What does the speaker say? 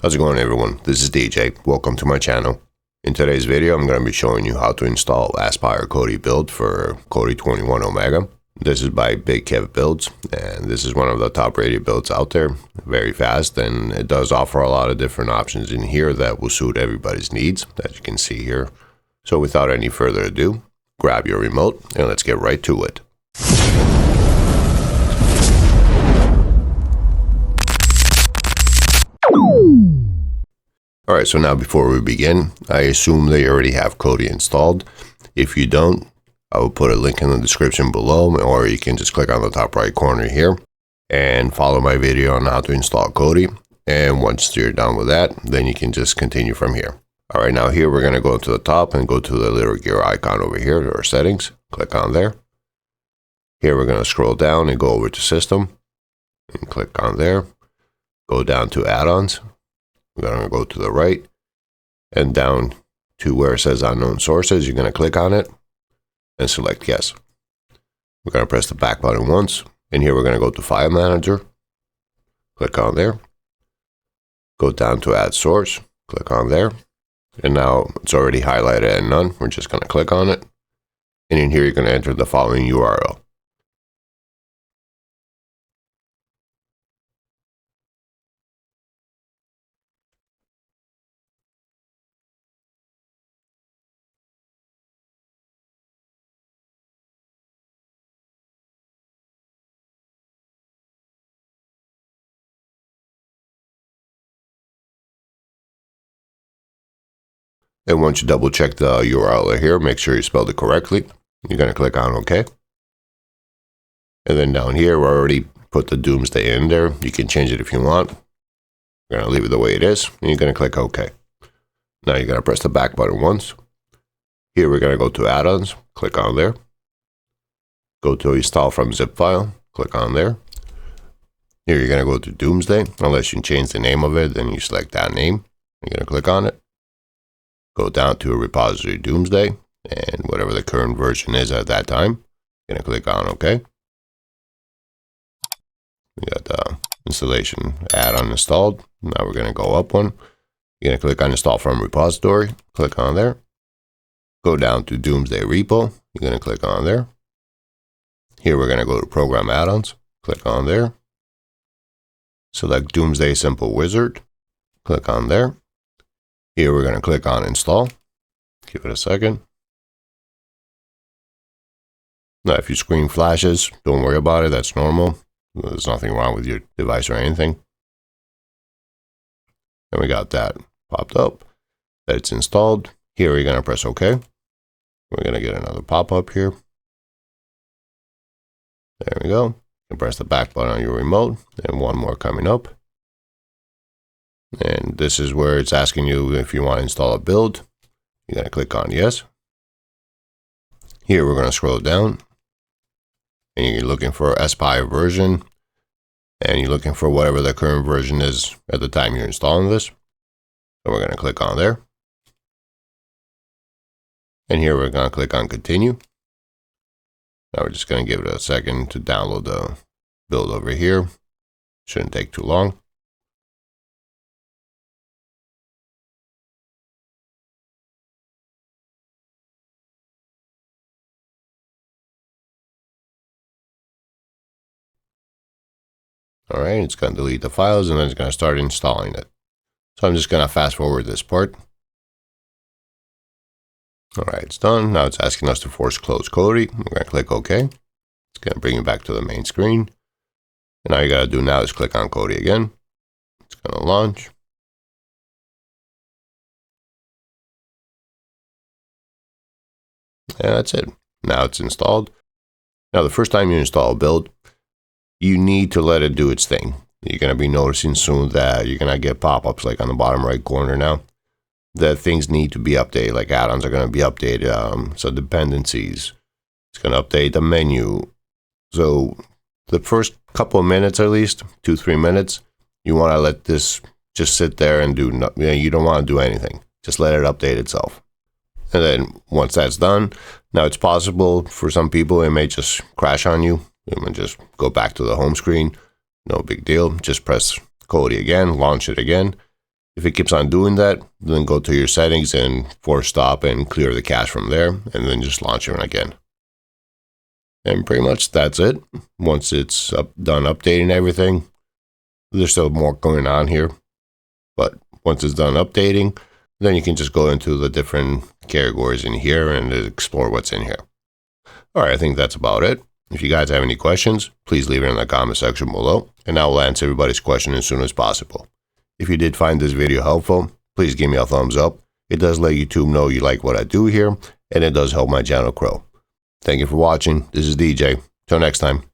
How's it going, everyone? This is DJ. Welcome to my channel. In today's video, I'm going to be showing you how to install Aspire Kodi Build for Kodi 21 Omega. This is by Big Kev Builds, and this is one of the top rated builds out there. Very fast, and it does offer a lot of different options in here that will suit everybody's needs, as you can see here. So without any further ado, grab your remote and let's get right to it. Alright, so now before we begin, I assume that you already have Kodi installed. If you don't, I will put a link in the description below, or you can just click on the top right corner here and follow my video on how to install Kodi. And once you're done with that, then you can just continue from here. Alright, now here we're going to go to the top and go to the little gear icon over here, or settings. Click on there. Here we're going to scroll down and go over to system and click on there. Go down to add-ons. We're going to go to the right and down to where it says unknown sources. You're going to click on it and select yes. We're going to press the back button once, and here we're going to go to file manager. Click on there. Go down to add source. Click on there. And now it's already highlighted at none. We're just going to click on it. And in here you're going to enter the following URL. And once you double check the URL here, make sure you spelled it correctly. You're going to click on OK. And then down here, we already put the Doomsday in there. You can change it if you want. We're going to leave it the way it is, and you're going to click OK. Now you're going to press the back button once. Here we're going to go to add-ons. Click on there. Go to install from zip file. Click on there. Here you're going to go to Doomsday. Unless you change the name of it, then you select that name. You're going to click on it. Go down to a repository Doomsday, and whatever the current version is at that time, you're going to click on OK. We got the installation add-on installed. Now we're going to go up one. You're going to click on install from repository. Click on there. Go down to Doomsday repo. You're going to click on there. Here we're going to go to program add-ons. Click on there. Select Doomsday Simple Wizard. Click on there. Here we're going to click on install. Give it a second. Now if your screen flashes, don't worry about it. That's normal. There's nothing wrong with your device or anything. And we got that popped up. That it's installed. Here we're going to press OK. We're going to get another pop-up here. There we go. You can press the back button on your remote. And one more coming up. And this is where it's asking you if you want to install a build. You're going to click on yes. Here we're going to scroll down. And you're looking for Aspire version. And you're looking for whatever the current version is at the time you're installing this. So we're going to click on there. And here we're going to click on continue. Now we're just going to give it a second to download the build over here. Shouldn't take too long. Alright, it's going to delete the files and then it's going to start installing it. So I'm just going to fast forward this part. Alright, it's done. Now it's asking us to force close Kodi. We're going to click OK. It's going to bring you back to the main screen. And all you got to do now is click on Kodi again. It's going to launch. And that's it. Now it's installed. Now the first time you install a build, you need to let it do its thing. You're going to be noticing soon that you're going to get pop-ups like on the bottom right corner now. That things need to be updated, like add-ons are going to be updated. So dependencies, it's going to update the menu. So the first couple of minutes, at least 2-3 minutes, you want to let this just sit there and do you don't want to do anything. Just let it update itself. And then once that's done, now it's possible for some people it may just crash on you. It may just go back to the home screen. No big deal. Just press Kodi again, launch it again, If it keeps on doing that, then go to your settings and force stop and clear the cache from there, and then just launch it again. And pretty much that's it. Once it's done updating everything, there's still more going on here, but once it's done updating, then you can just go into the different categories in here and explore what's in here. All right, I think that's about it. If you guys have any questions, please leave it in the comment section below, and I will answer everybody's question as soon as possible. If you did find this video helpful, please give me a thumbs up. It does let YouTube know you like what I do here, and it does help my channel grow. Thank you for watching. This is DJ. Till next time.